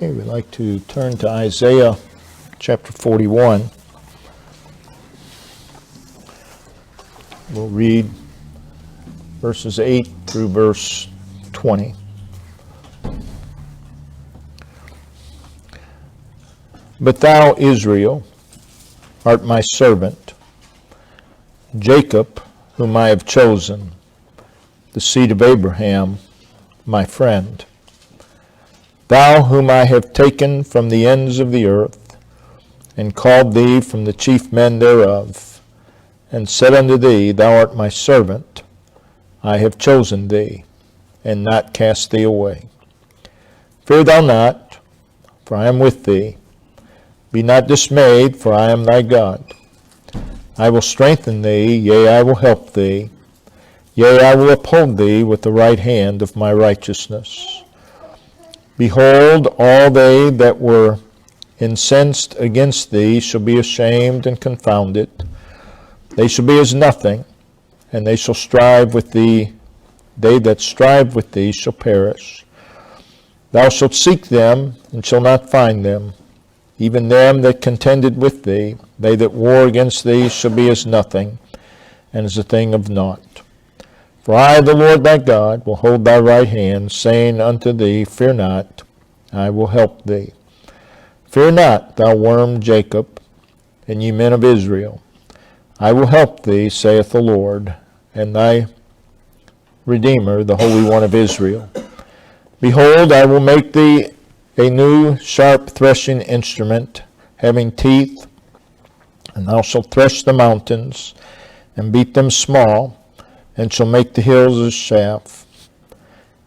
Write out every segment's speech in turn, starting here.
Okay, we'd like to turn to Isaiah chapter 41. We'll read verses 8 through verse 20. But thou, Israel, art my servant, Jacob, whom I have chosen, the seed of Abraham, my friend. Thou whom I have taken from the ends of the earth, and called thee from the chief men thereof, and said unto thee, Thou art my servant, I have chosen thee, and not cast thee away. Fear thou not, for I am with thee. Be not dismayed, for I am thy God. I will strengthen thee, yea, I will help thee. Yea, I will uphold thee with the right hand of my righteousness. Behold, all they that were incensed against thee shall be ashamed and confounded. They shall be as nothing, and they shall strive with thee. They that strive with thee shall perish. Thou shalt seek them, and shalt not find them. Even them that contended with thee, they that war against thee, shall be as nothing, and as a thing of naught. For I, the Lord thy God, will hold thy right hand, saying unto thee, Fear not, I will help thee. Fear not, thou worm Jacob, and ye men of Israel. I will help thee, saith the Lord, and thy Redeemer, the Holy One of Israel. Behold, I will make thee a new sharp threshing instrument, having teeth, and thou shalt thresh the mountains, and beat them small, and shall make the hills as chaff.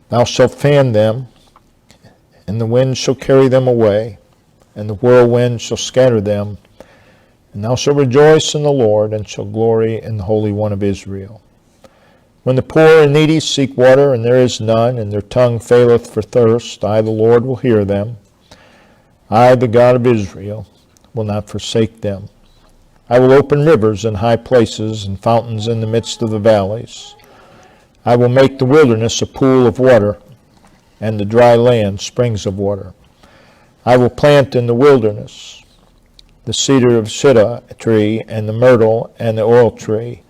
Thou shalt fan them, and the wind shall carry them away, and the whirlwind shall scatter them. And thou shalt rejoice in the Lord, and shalt glory in the Holy One of Israel. When the poor and needy seek water, and there is none, and their tongue faileth for thirst, I, the Lord, will hear them. I, the God of Israel, will not forsake them. I will open rivers in high places, and fountains in the midst of the valleys. I will make the wilderness a pool of water, and the dry land springs of water. I will plant in the wilderness the cedar of Shittim tree, and the myrtle, and the oil tree.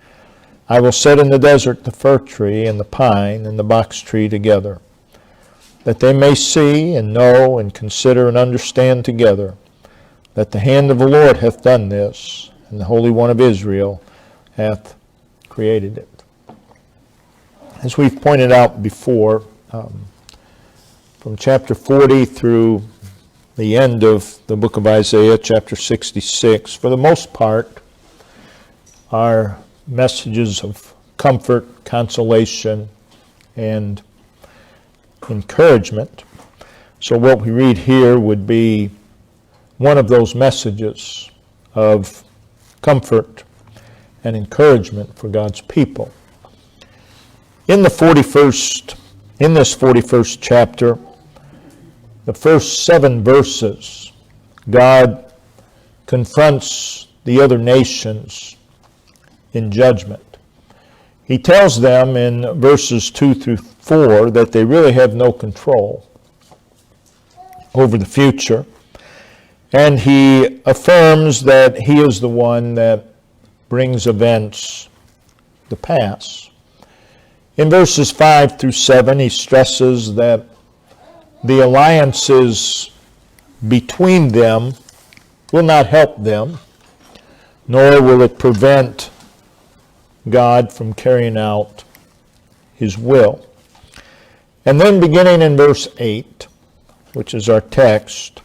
I will set in the desert the fir tree, and the pine, and the box tree together, that they may see, and know, and consider, and understand together, that the hand of the Lord hath done this, and the Holy One of Israel hath created it. As we've pointed out before, from chapter 40 through the end of the book of Isaiah, chapter 66, for the most part, are messages of comfort, consolation, and encouragement. So what we read here would be one of those messages of comfort and encouragement for God's people. In this 41st chapter, the first 7 verses, God confronts the other nations in judgment. He tells them in verses 2 through 4 that they really have no control over the future. And he affirms that he is the one that brings events to pass. In verses 5 through 7, he stresses that the alliances between them will not help them, nor will it prevent God from carrying out his will. And then beginning in verse 8, which is our text,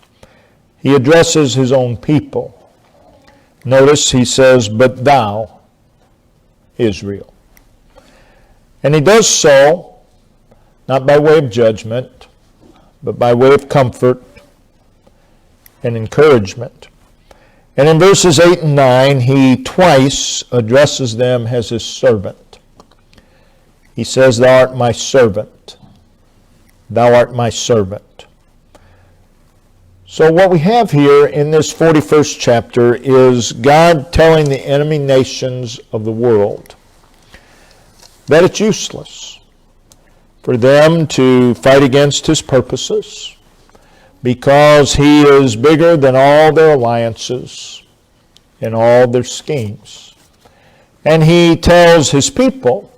he addresses his own people. Notice he says, But thou, Israel. And he does so not by way of judgment, but by way of comfort and encouragement. And in verses 8 and 9, he twice addresses them as his servant. He says, Thou art my servant. Thou art my servant. So what we have here in this 41st chapter is God telling the enemy nations of the world that it's useless for them to fight against his purposes, because he is bigger than all their alliances and all their schemes. And he tells his people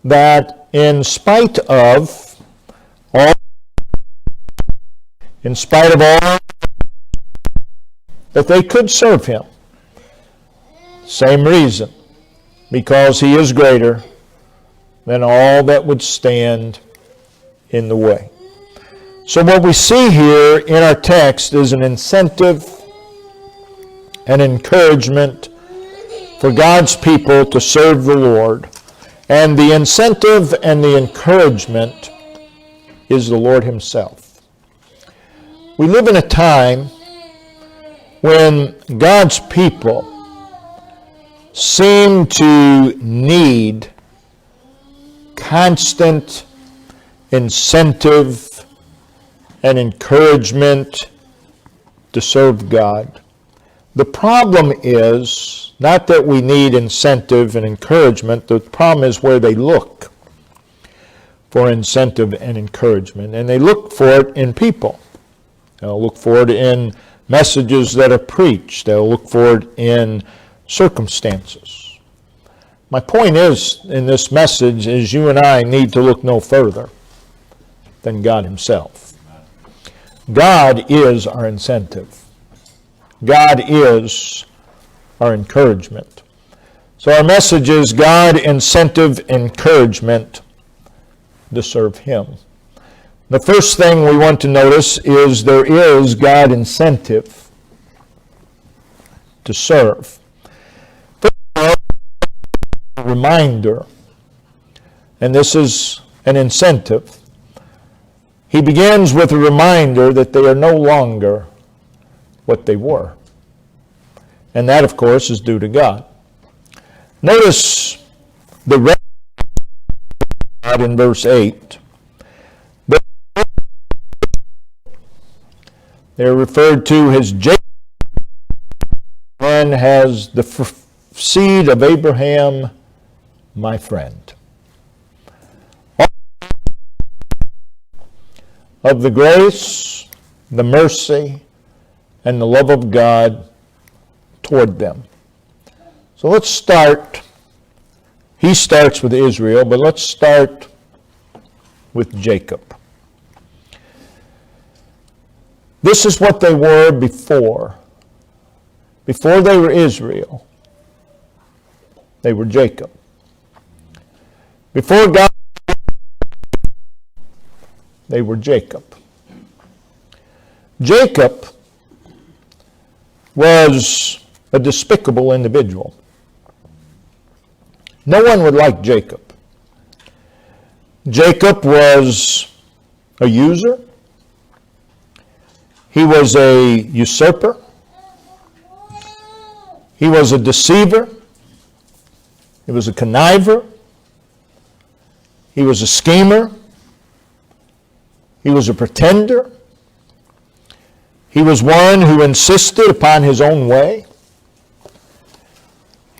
that in spite of all, that they could serve him. Same reason, because he is greater than all that would stand in the way. So what we see here in our text is an incentive, an encouragement for God's people to serve the Lord. And the incentive and the encouragement is the Lord himself. We live in a time when God's people seem to need constant incentive and encouragement to serve God. The problem is not that we need incentive and encouragement. The problem is where they look for incentive and encouragement. And they look for it in people. They'll look for it in messages that are preached. They'll look for it in circumstances. My point is, in this message, is you and I need to look no further than God himself. God is our incentive. God is our encouragement. So our message is God, incentive, encouragement to serve him. The first thing we want to notice is there is God incentive to serve. First of all, a reminder, and this is an incentive. He begins with a reminder that they are no longer what they were. And that, of course, is due to God. Notice the rest of God in verse 8. They're referred to as Jacob, and has the seed of Abraham, my friend. Of the grace, the mercy, and the love of God toward them. So let's start. He starts with Israel, but let's start with Jacob. This is what they were before. Before they were Israel, they were Jacob. Before God, they were Jacob. Jacob was a despicable individual. No one would like Jacob. Jacob was a user. He was a usurper. He was a deceiver. He was a conniver. He was a schemer. He was a pretender. He was one who insisted upon his own way.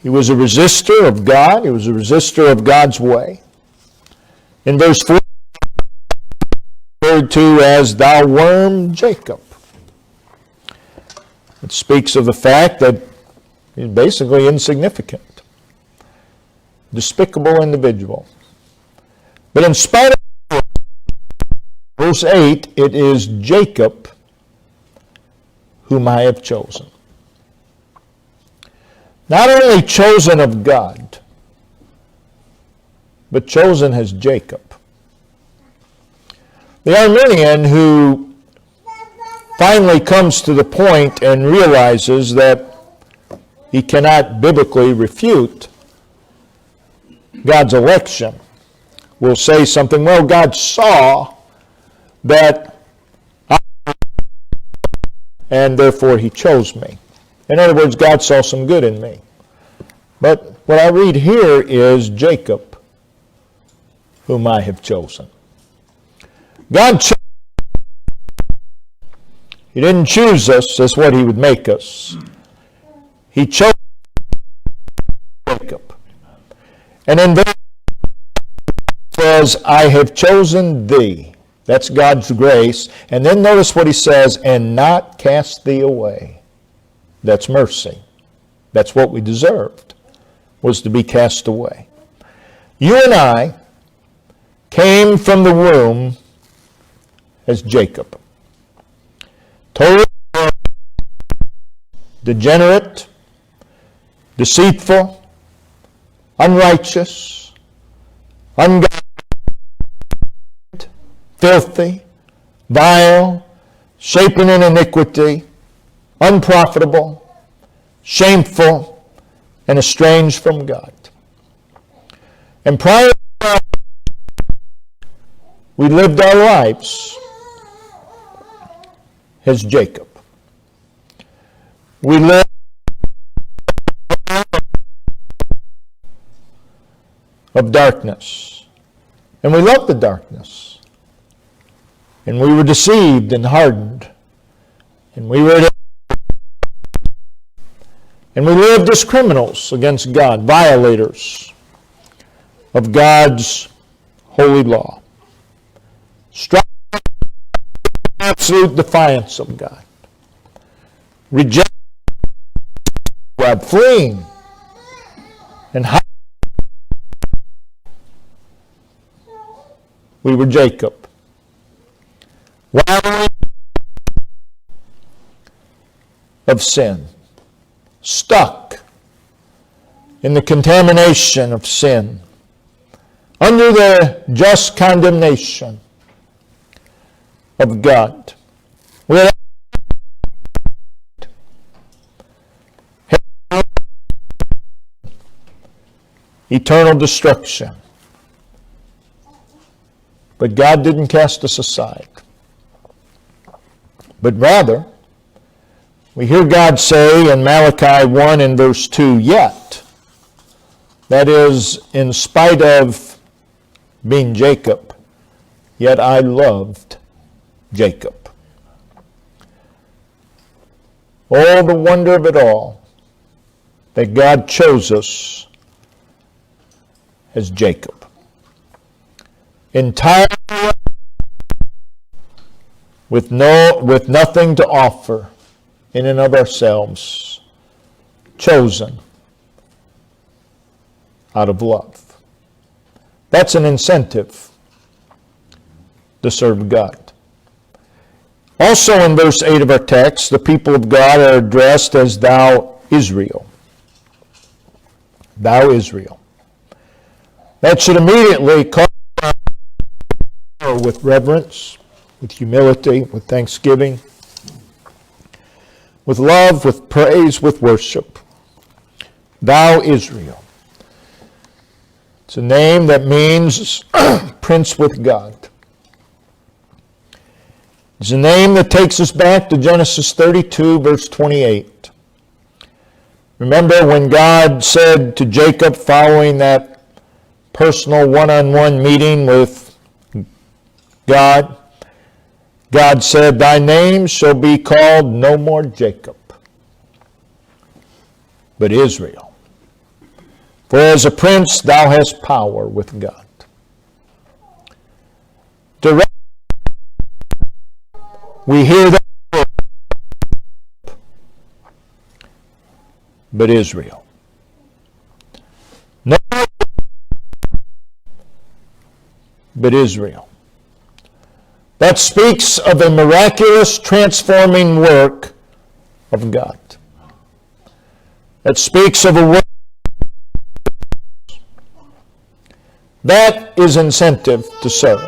He was a resistor of God. He was a resistor of God's way. In verse 4, referred to as thou worm Jacob. It speaks of the fact that he's basically insignificant. Despicable individual. But in spite of verse 8, it is Jacob whom I have chosen. Not only chosen of God, but chosen as Jacob. The Arminian who finally comes to the point and realizes that he cannot biblically refute God's election will say something, well, God saw that and therefore he chose me. In other words, God saw some good in me. But what I read here is Jacob, whom I have chosen. God chose. He didn't choose us as what he would make us. He chose Jacob. And in verse says, I have chosen thee. That's God's grace. And then notice what he says, and not cast thee away. That's mercy. That's what we deserved, was to be cast away. You and I came from the womb as Jacob. Totally degenerate, deceitful, unrighteous, ungodly, filthy, vile, shapen in iniquity, unprofitable, shameful, and estranged from God. And prior to that, we lived our lives as Jacob. We lived of darkness. And we loved the darkness. And we were deceived and hardened. And we lived as criminals against God, violators of God's holy law. Striving in absolute defiance of God. Rejecting God, fleeing and hiding. We were Jacob. Wallowing of sin. Stuck in the contamination of sin. Under the just condemnation of God. Without eternal destruction. But God didn't cast us aside. But rather, we hear God say in Malachi 1 and verse 2, yet, that is, in spite of being Jacob, yet I loved Jacob. Oh, the wonder of it all, that God chose us as Jacob. Entirely with nothing to offer in and of ourselves, chosen out of love. That's an incentive to serve God. Also in verse 8 of our text, the people of God are addressed as thou Israel. Thou Israel. That should immediately call with reverence, with humility, with thanksgiving, with love, with praise, with worship. Thou Israel. It's a name that means prince with God. It's a name that takes us back to Genesis 32, verse 28. Remember when God said to Jacob following that personal one-on-one meeting with God, God said, thy name shall be called no more Jacob, but Israel. For as a prince thou hast power with God. We hear that word, but Israel. No, but Israel. That speaks of a miraculous transforming work of God. That speaks of a work that is incentive to serve.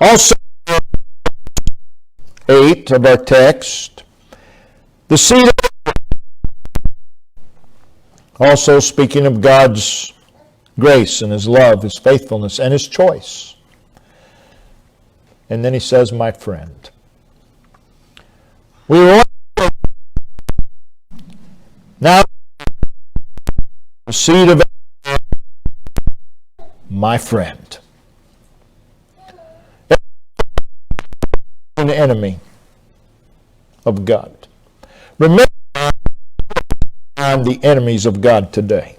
Also, 8 of our text, the seed of also speaking of God's grace and his love, his faithfulness, and his choice. And then he says, my friend. We want now the seed of my friend. An enemy of God. Remember the enemies of God today.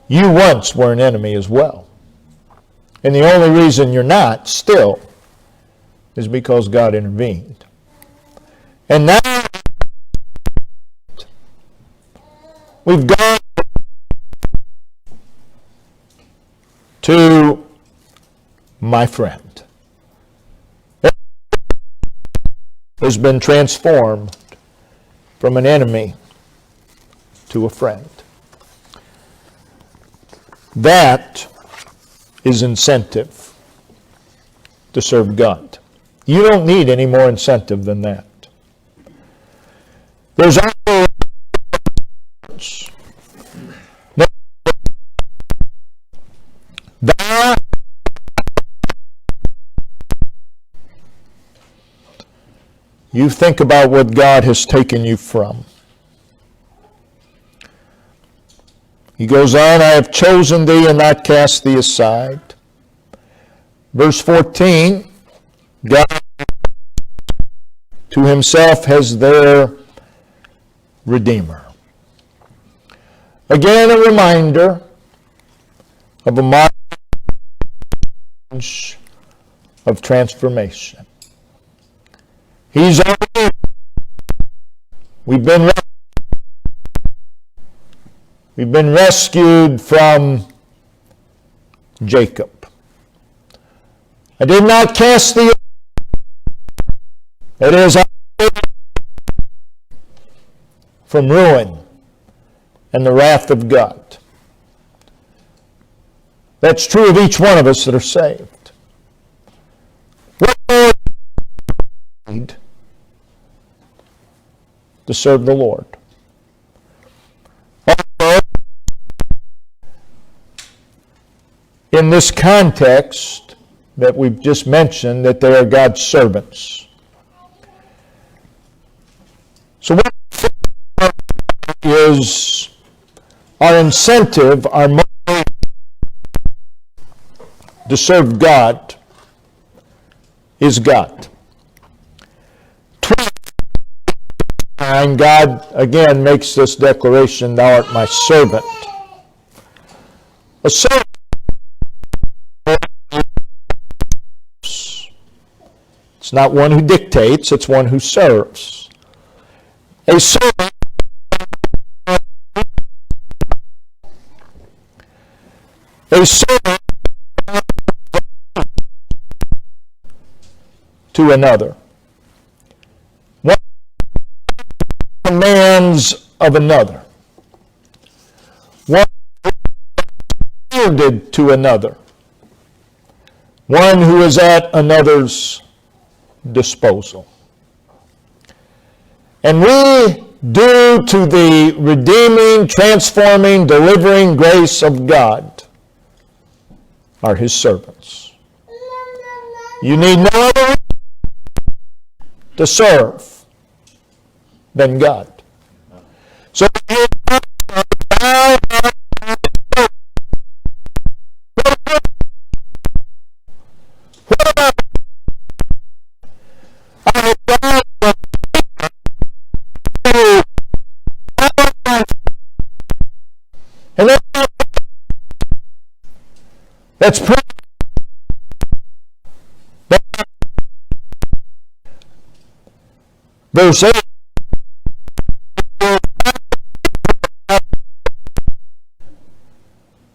You once were an enemy as well. And the only reason you're not still is because God intervened. And now we've gone to my friend. Has been transformed from an enemy to a friend. That is incentive to serve God. You don't need any more incentive than that. There's also you think about what God has taken you from. He goes on, I have chosen thee and not cast thee aside. Verse 14, God to himself has their Redeemer. Again, a reminder of a march of transformation. He's our Redeemer. We've been rescued from Jacob. I did not cast thee. It is from ruin and the wrath of God. That's true of each one of us that are saved. What more need to serve the Lord? In this context that we've just mentioned, that they are God's servants. So what is our incentive, our motive to serve God is God. And God again makes this declaration, thou art my servant. A servant it's not one who dictates, it's one who serves. A servant to another. One commands of another. One yielded to another. One who is at another's disposal. And we, due to the redeeming, transforming, delivering grace of God, are his servants. You need no other to serve than God. So that's verse 8.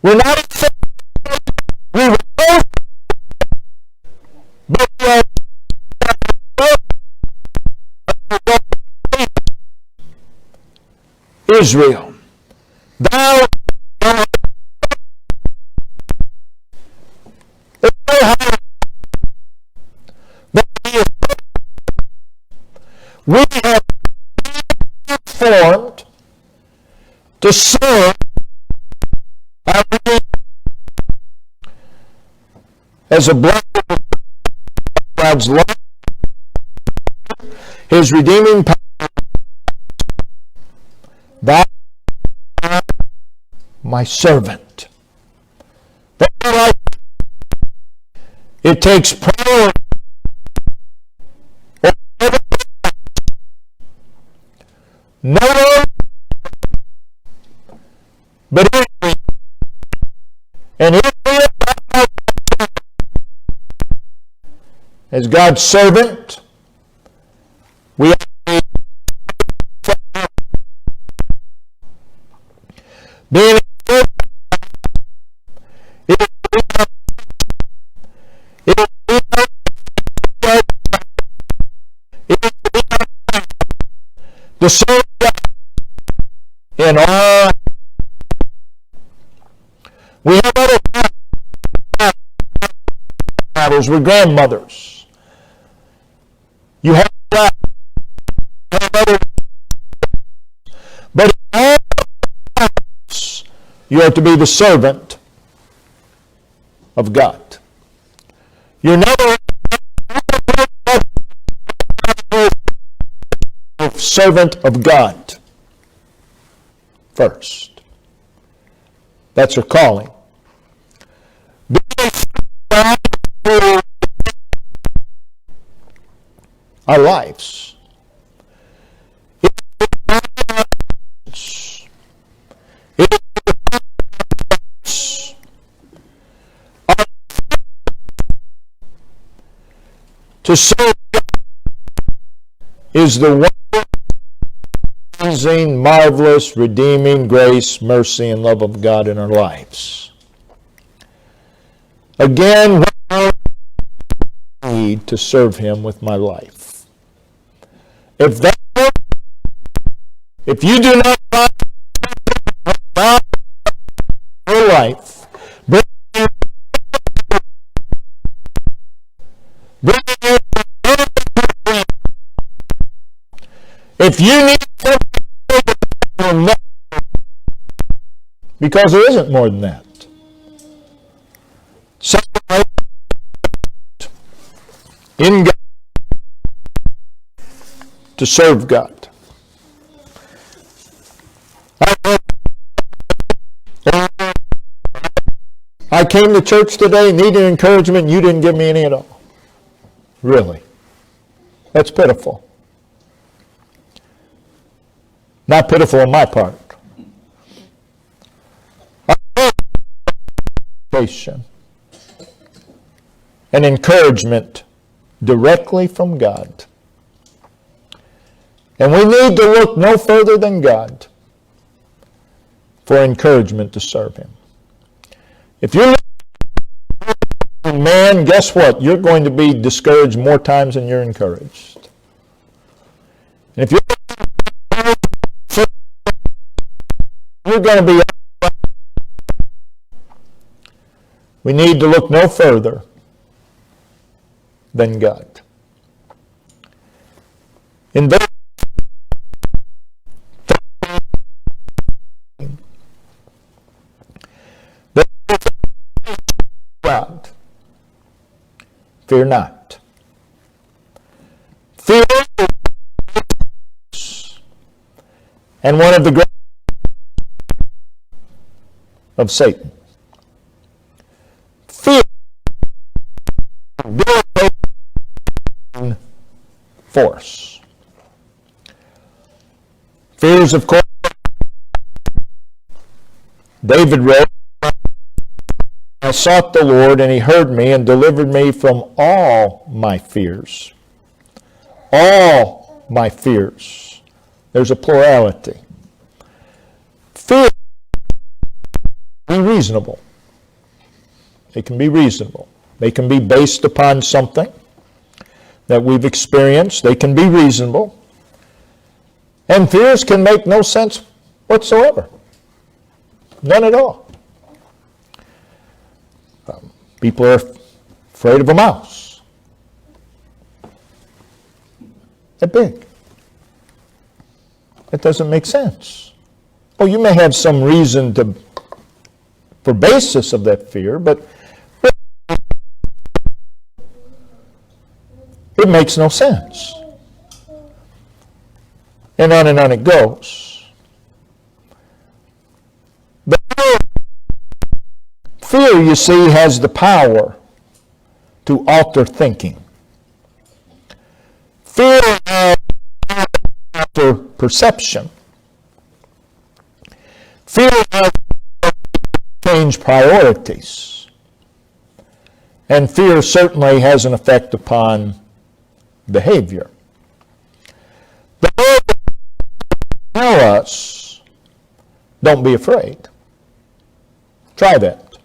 We're not we were both, but we are Israel. Thou we have been formed to serve our Redeemer as a blessing of God's love, his redeeming power. Thou art my servant. It takes priority. No one but Israel. And Israel as God's servant, we have being the serve God in all. We have other fathers with grandmothers. You have other, but in all you are to be the servant of God. You're never a servant of God first. That's her calling. Our lives. To serve God is the amazing, marvelous, redeeming grace, mercy, and love of God in our lives. Again, I need to serve Him with my life. If you do not find your life, if you need something, because there isn't more than that. In God to serve God. I came to church today, needed encouragement, and you didn't give me any at all. Really? That's pitiful. Not pitiful on my part. An encouragement directly from God. And we need to look no further than God for encouragement to serve Him. If you're looking, man, guess what? You're going to be discouraged more times than you're encouraged. And if you're going to be, we need to look no further than God. In verse God, fear not. Fear and one of the great of Satan. Fear force. Fears, of course, David wrote, I sought the Lord, and He heard me and delivered me from all my fears. All my fears. There's a plurality. Fear can be reasonable. They can be reasonable. They can be based upon something that we've experienced. They can be reasonable. And fears can make no sense whatsoever. None at all. People are afraid of a mouse. That big. It doesn't make sense. Oh, you may have some reason for basis of that fear, but it makes no sense. And on it goes. But fear, you see, has the power to alter thinking. Fear has alter perception. Fear has change priorities. And fear certainly has an effect upon behavior. The Lord tell us, don't be afraid. Try that.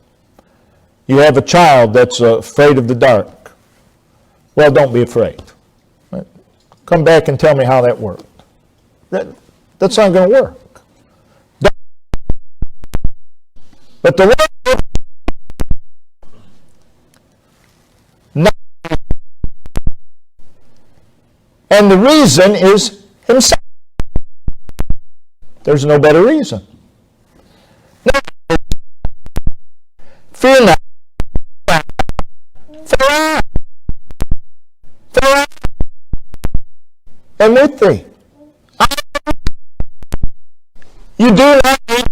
You have a child that's afraid of the dark. Well, don't be afraid. Come back and tell me how that worked. That's not going to work. But the Lord, and the reason is Himself. There's no better reason. Fear not. For I am with thee. You do not need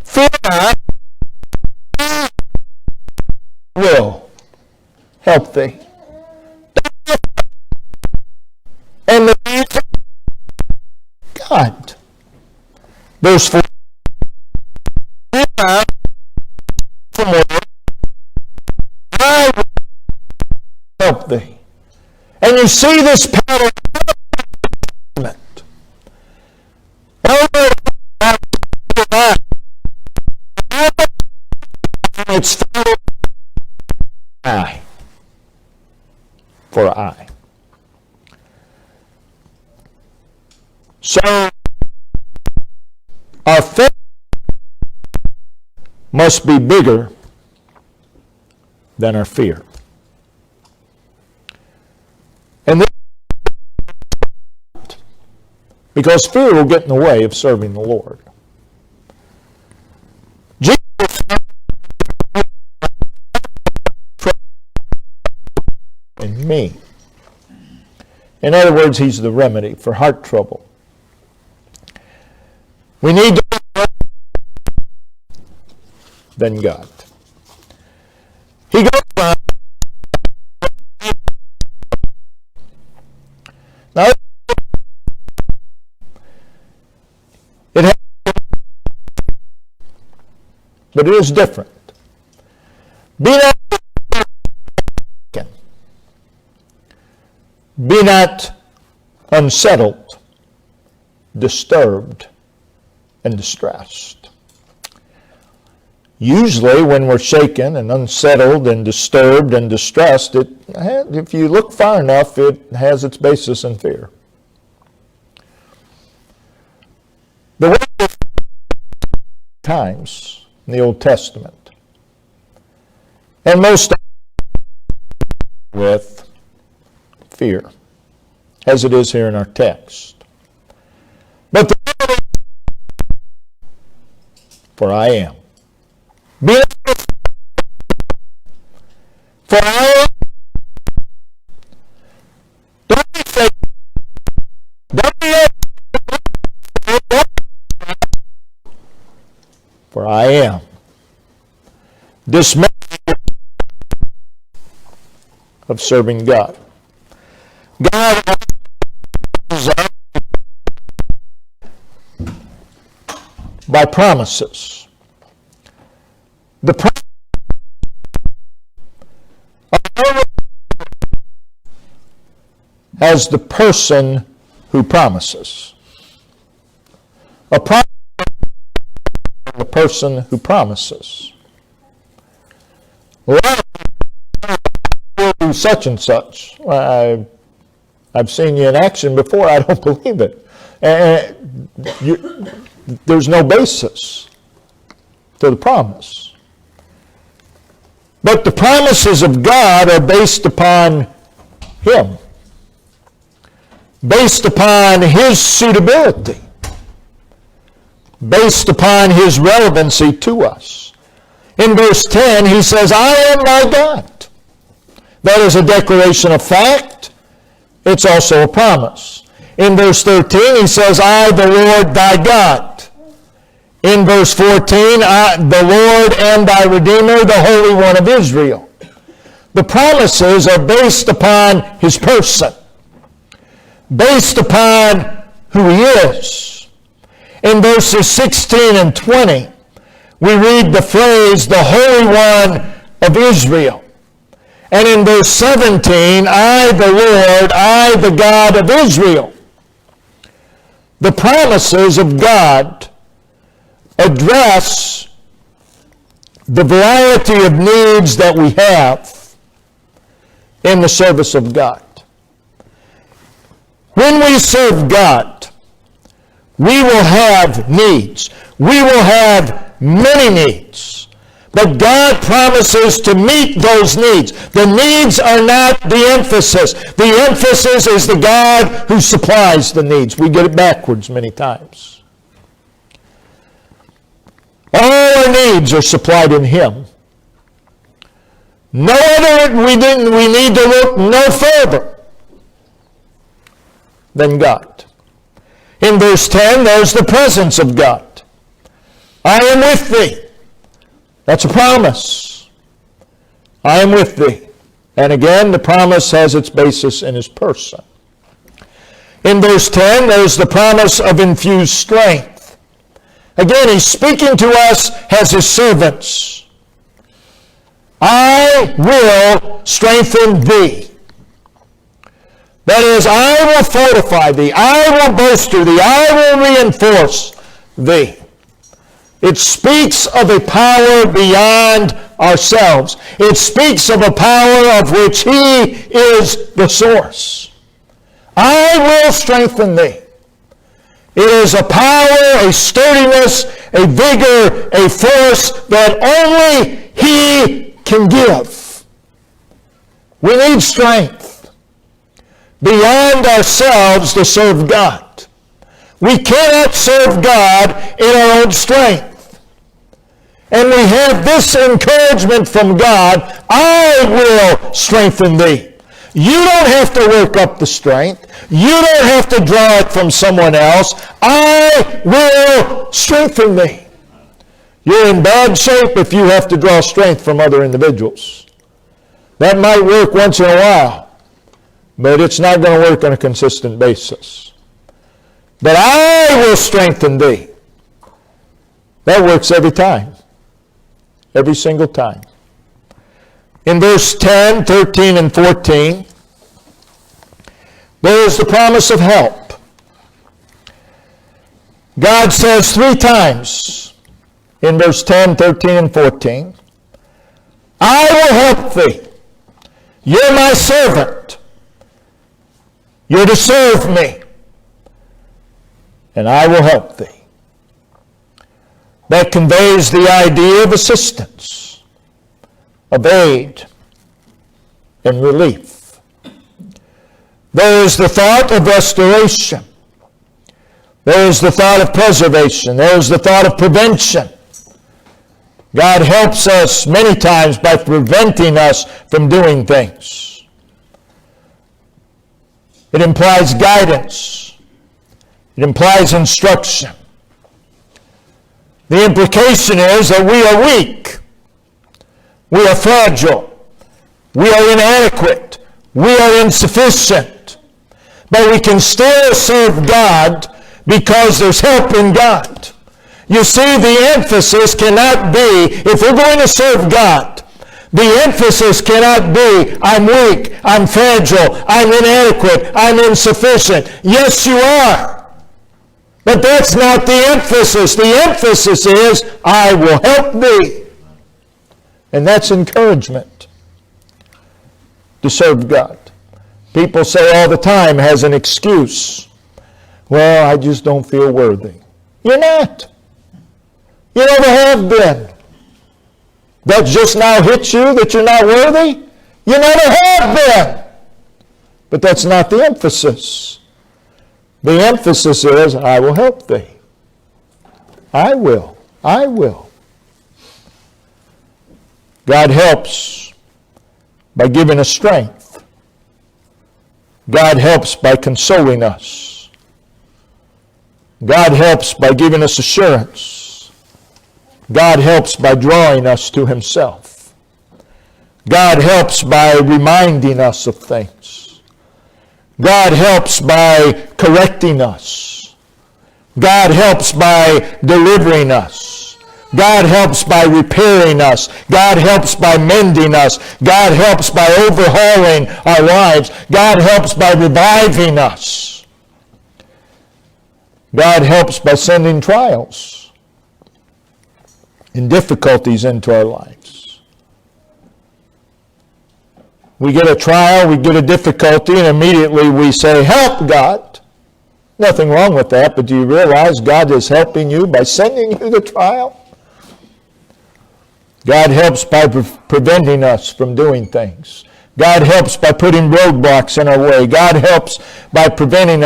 fear not. Will help thee. And the God. Verse 4. Fear not from where I will help thee. And you see this pattern. It's for I. So our faith must be bigger than our fear. And because fear will get in the way of serving the Lord. Jesus in me. In other words, He's the remedy for heart trouble. We need to know than God. He goes on. Now, but it is different. Be not unsettled, disturbed, and distressed. Usually when we're shaken and unsettled and disturbed and distressed, if you look far enough, it has its basis in fear. The way times in the Old Testament, and most with fear, as it is here in our text. But for I am. For I am. Don't be fake. Don't be. For I am. Dismayed of serving God. God by promises. The promise as the person who promises. A promise the person who promises. Such and such. I've seen you in action before. I don't believe it. There's no basis to the promise. But the promises of God are based upon Him, based upon His suitability, based upon His relevancy to us. In verse 10, He says, I am thy God. That is a declaration of fact. It's also a promise. In verse 13, He says, I, the Lord thy God. In verse 14, the Lord and thy Redeemer, the Holy One of Israel. The promises are based upon His person, based upon who He is. In verses 16 and 20, we read the phrase, the Holy One of Israel. And in verse 17, I, the Lord, I, the God of Israel. The promises of God address the variety of needs that we have in the service of God. When we serve God, we will have needs. We will have many needs. But God promises to meet those needs. The needs are not the emphasis. The emphasis is the God who supplies the needs. We get it backwards many times. All our needs are supplied in Him. No other, we need to look no further than God. In verse 10, there's the presence of God. I am with thee. That's a promise. I am with thee. And again, the promise has its basis in His person. In verse 10, there's the promise of infused strength. Again, He's speaking to us as His servants. I will strengthen thee. That is, I will fortify thee. I will bolster thee. I will reinforce thee. It speaks of a power beyond ourselves. It speaks of a power of which He is the source. I will strengthen thee. It is a power, a sturdiness, a vigor, a force that only He can give. We need strength beyond ourselves to serve God. We cannot serve God in our own strength. And we have this encouragement from God, I will strengthen thee. You don't have to work up the strength. You don't have to draw it from someone else. I will strengthen thee. You're in bad shape if you have to draw strength from other individuals. That might work once in a while, but it's not going to work on a consistent basis. But I will strengthen thee. That works every time. Every single time. In verse 10, 13, and 14, there is the promise of help. God says 3 times in verse 10, 13, and 14, I will help thee. You're my servant. You're to serve me. And I will help thee. That conveys the idea of assistance, of aid, and relief. There is the thought of restoration. There is the thought of preservation. There is the thought of prevention. God helps us many times by preventing us from doing things. It implies guidance. It implies instruction. The implication is that we are weak. We are fragile. We are inadequate. We are insufficient. But we can still serve God because there's help in God. You see, the emphasis cannot be, if we're going to serve God, the emphasis cannot be, I'm weak, I'm fragile, I'm inadequate, I'm insufficient. Yes, you are. But that's not the emphasis. The emphasis is, I will help thee. And that's encouragement to serve God. People say all the time as an excuse, well, I just don't feel worthy. You're not. You never have been. That just now hits you that you're not worthy? You never have been. But that's not the emphasis. The emphasis is, I will help thee. I will. I will. God helps by giving us strength. God helps by consoling us. God helps by giving us assurance. God helps by drawing us to Himself. God helps by reminding us of things. God helps by correcting us. God helps by delivering us. God helps by repairing us. God helps by mending us. God helps by overhauling our lives. God helps by reviving us. God helps by sending trials and difficulties into our lives. We get a trial, we get a difficulty, and immediately we say, "Help, God." Nothing wrong with that, but do you realize God is helping you by sending you the trial? God helps by preventing us from doing things. God helps by putting roadblocks in our way. God helps by preventing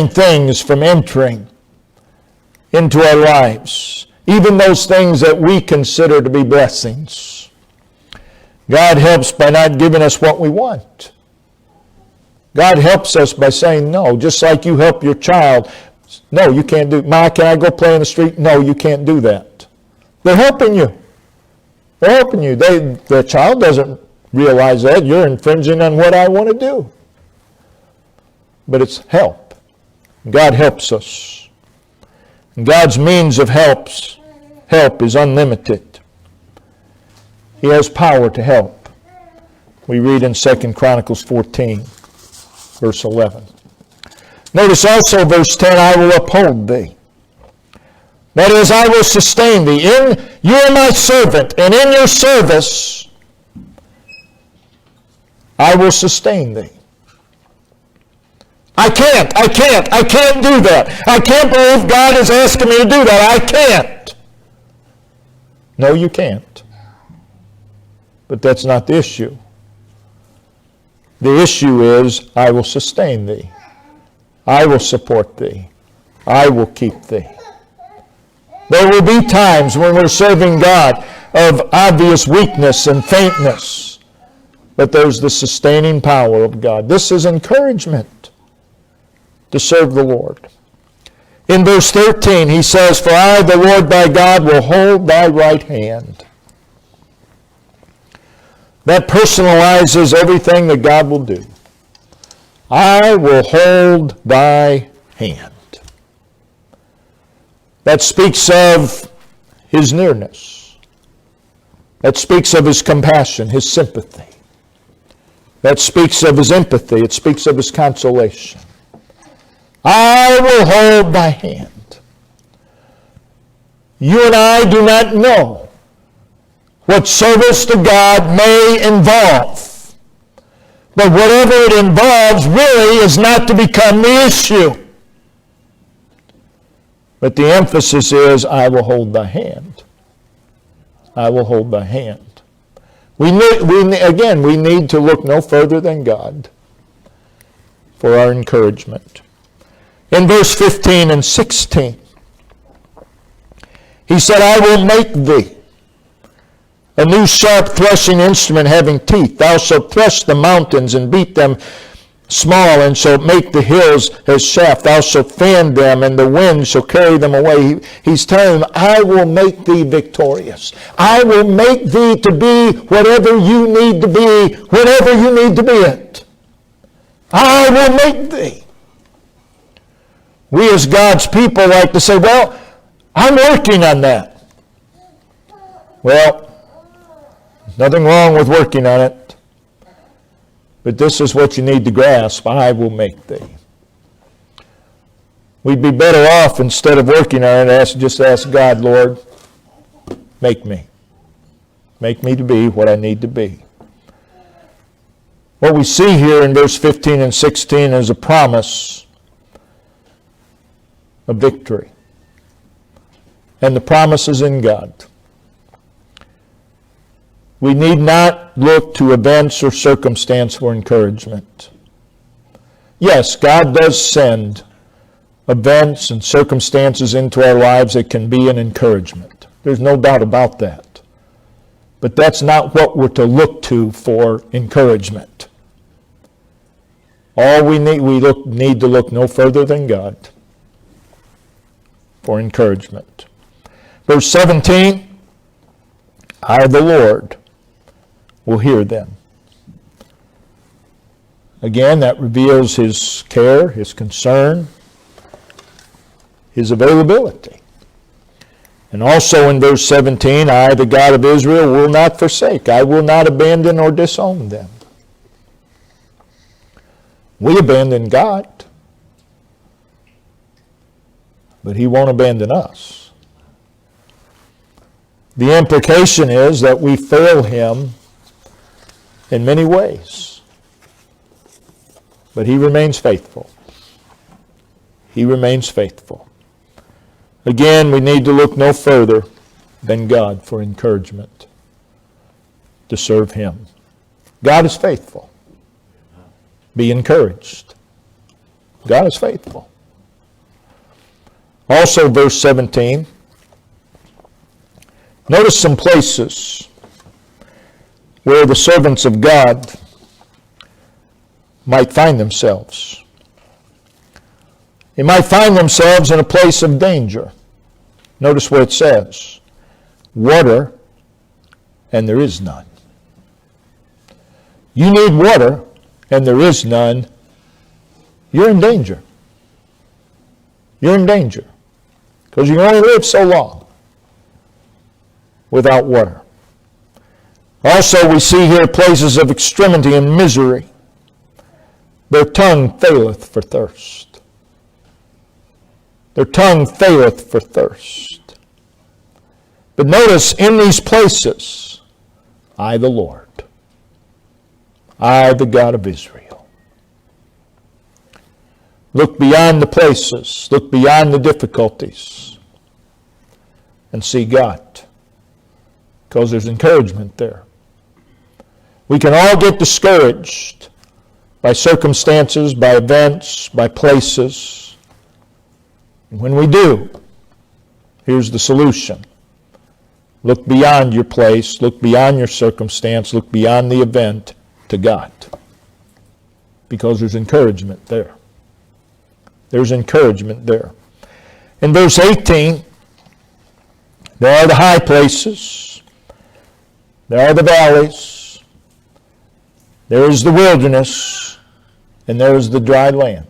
things from entering into our lives, even those things that we consider to be blessings. God helps by not giving us what we want. God helps us by saying no, just like you help your child. No, you can't do, "Ma, can I go play in the street?" No, you can't do that. They're helping you. They're helping you. The child doesn't realize that. You're infringing on what I want to do. But it's help. God helps us. And God's means of help is unlimited. He has power to help. We read in 2 Chronicles 14, verse 11. Notice also verse 10, "I will uphold thee." That is, I will sustain thee. You are my servant, and in your service I will sustain thee. I can't do that. I can't believe God is asking me to do that. I can't. No, you can't. But that's not the issue. The issue is, I will sustain thee. I will support thee. I will keep thee. There will be times when we're serving God of obvious weakness and faintness, but there's the sustaining power of God. This is encouragement to serve the Lord. In verse 13, he says, "For I, the Lord thy God, will hold thy right hand." That personalizes everything that God will do. I will hold thy hand. That speaks of his nearness. That speaks of his compassion, his sympathy. That speaks of his empathy. It speaks of his consolation. I will hold thy hand. You and I do not know what service to God may involve. But whatever it involves really is not to become the issue. But the emphasis is, I will hold thy hand. I will hold thy hand. We need to look no further than God for our encouragement. In verse 15 and 16, he said, I will make thee a new sharp threshing instrument having teeth. Thou shalt thresh the mountains and beat them small, and shalt make the hills as chaff. Thou shalt fan them, and the wind shall carry them away. He's telling them, I will make thee victorious. I will make thee to be whatever you need to be, whatever you need to be it. I will make thee. We as God's people like to say, well, I'm working on that. Well, nothing wrong with working on it. But this is what you need to grasp. I will make thee. We'd be better off, instead of working on it, just ask God, Lord, make me. Make me to be what I need to be. What we see here in verse 15 and 16 is a promise of victory. And the promise is in God. We need not look to events or circumstance for encouragement. Yes, God does send events and circumstances into our lives that can be an encouragement. There's no doubt about that. But that's not what we're to look to for encouragement. All we need to look no further than God for encouragement. Verse 17, I, the Lord, will hear them. Again, that reveals his care, his concern, his availability. And also in verse 17, I, the God of Israel, will not forsake. I will not abandon or disown them. We abandon God, but He won't abandon us. The implication is that we fail Him in many ways, but He remains faithful. He remains faithful. Again, we need to look no further than God for encouragement to serve Him. God is faithful. Be encouraged. God is faithful. Also, verse 17. Notice some places where the servants of God might find themselves. They might find themselves in a place of danger. Notice what it says. Water, and there is none. You need water, and there is none. You're in danger. You're in danger. Because you can only live so long without water. Also, we see here places of extremity and misery. Their tongue faileth for thirst. Their tongue faileth for thirst. But notice, in these places, I, the Lord, I, the God of Israel. Look beyond the places, look beyond the difficulties, and see God, because there's encouragement there. We can all get discouraged by circumstances, by events, by places. And when we do, here's the solution. Look beyond your place, look beyond your circumstance, look beyond the event to God. Because there's encouragement there. There's encouragement there. In verse 18, there are the high places, there are the valleys, there is the wilderness, and there is the dry land.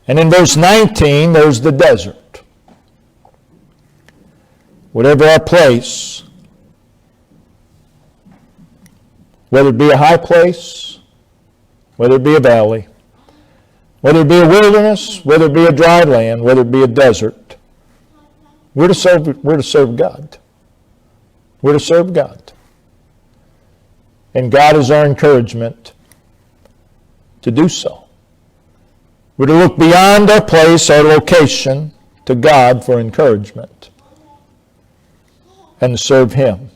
And in verse 19, there's the desert. Whatever our place, whether it be a high place, whether it be a valley, whether it be a wilderness, whether it be a dry land, whether it be a desert, we're to serve God. We're to serve God. And God is our encouragement to do so. We're to look beyond our place, our location, to God for encouragement and to serve Him.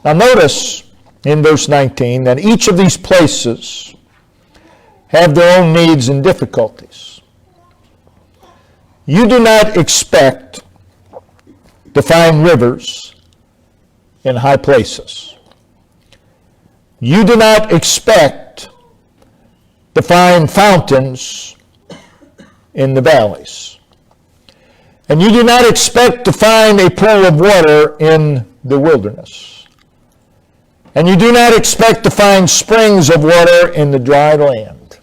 Now notice in verse 19 that each of these places have their own needs and difficulties. You do not expect to find rivers in high places. You do not expect to find fountains in the valleys. And you do not expect to find a pool of water in the wilderness. And you do not expect to find springs of water in the dry land.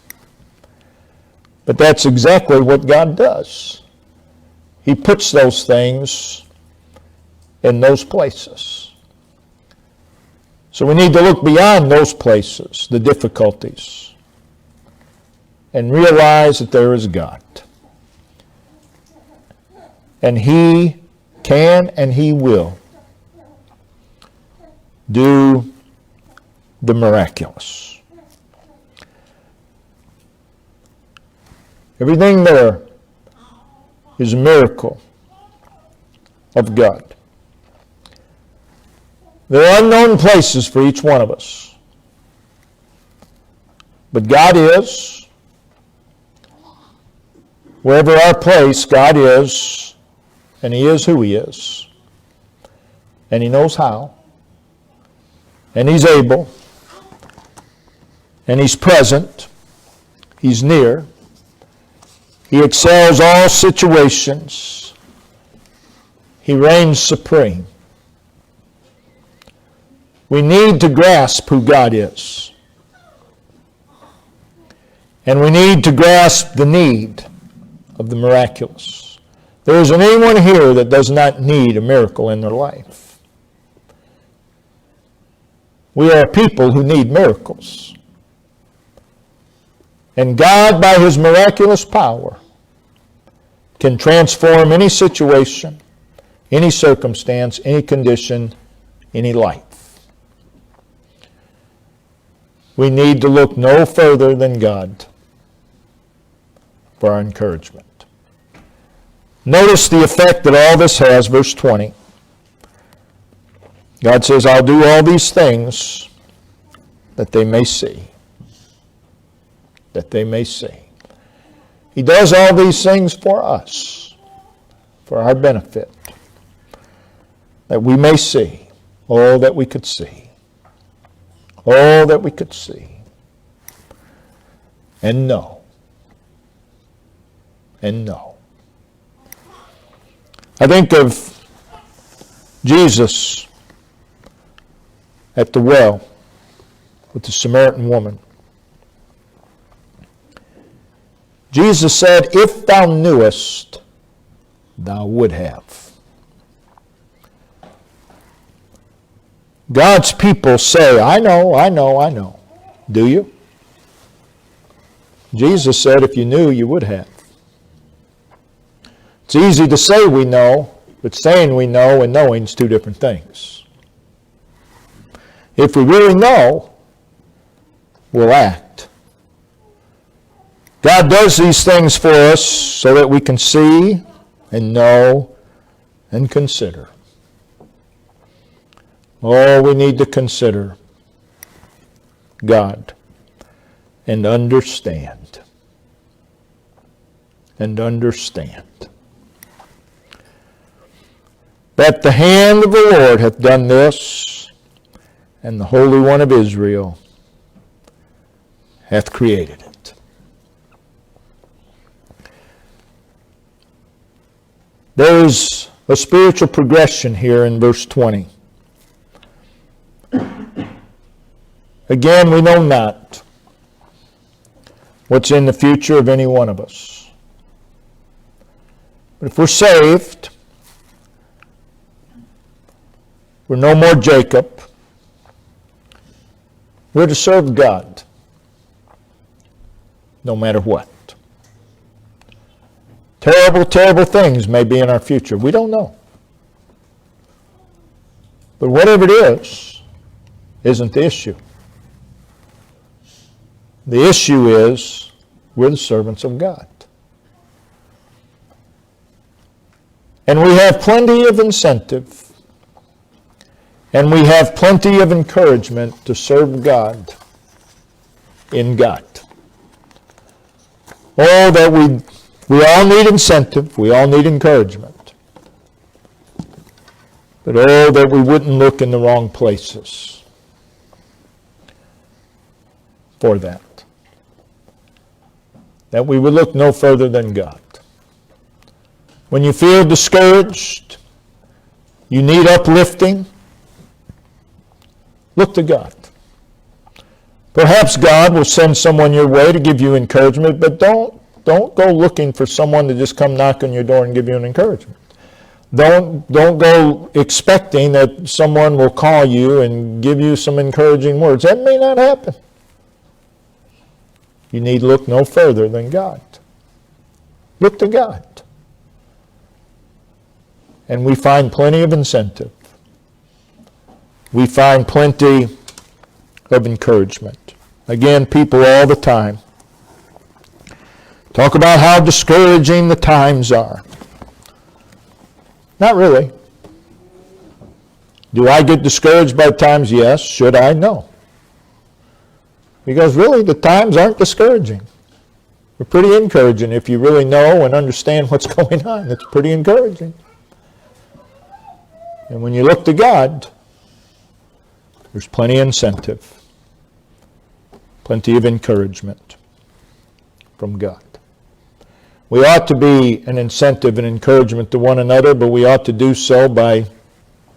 But that's exactly what God does. He puts those things in those places. So we need to look beyond those places, the difficulties, and realize that there is God. And He can and He will do the miraculous. Everything there is a miracle of God. There are unknown places for each one of us. But God is. Wherever our place, God is, and He is who He is. And He knows how. And He's able. And He's present. He's near. He excels all situations. He reigns supreme. We need to grasp who God is. And we need to grasp the need of the miraculous. There isn't anyone here that does not need a miracle in their life. We are a people who need miracles. And God, by His miraculous power, can transform any situation, any circumstance, any condition, any life. We need to look no further than God for our encouragement. Notice the effect that all this has, verse 20. God says, I'll do all these things that they may see. That they may see. He does all these things for us, for our benefit, that we may see all that we could see. All that we could see. And know. And know. I think of Jesus at the well with the Samaritan woman. Jesus said, if thou knewest, thou would have. God's people say, I know, I know, I know. Do you? Jesus said, if you knew, you would have. It's easy to say we know, but saying we know and knowing is two different things. If we really know, we'll act. God does these things for us so that we can see and know and consider. Oh, we need to consider God and understand. And understand. That the hand of the Lord hath done this, and the Holy One of Israel hath created it. There is a spiritual progression here in verse 20. Again, we know not what's in the future of any one of us. But if we're saved, we're no more Jacob. We're to serve God no matter what. Terrible, terrible things may be in our future. We don't know. But whatever it is, isn't the issue. The issue is we're the servants of God. And we have plenty of incentive and we have plenty of encouragement to serve God in God. Oh, that we all need incentive, we all need encouragement. But oh, that we wouldn't look in the wrong places for that. That we would look no further than God. When you feel discouraged, you need uplifting, look to God. Perhaps God will send someone your way to give you encouragement, but don't go looking for someone to just come knock on your door and give you an encouragement. Don't go expecting that someone will call you and give you some encouraging words. That may not happen. You need look no further than God. Look to God. And we find plenty of incentive. We find plenty of encouragement. Again, people all the time talk about how discouraging the times are. Not really. Do I get discouraged by times? Yes. Should I? No. Because really, the times aren't discouraging. They're pretty encouraging. If you really know and understand what's going on, it's pretty encouraging. And when you look to God, there's plenty of incentive, plenty of encouragement from God. We ought to be an incentive and encouragement to one another, but we ought to do so by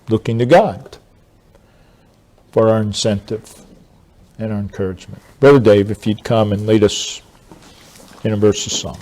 looking to God for our incentive and our encouragement. Brother Dave, if you'd come and lead us in a verse of song.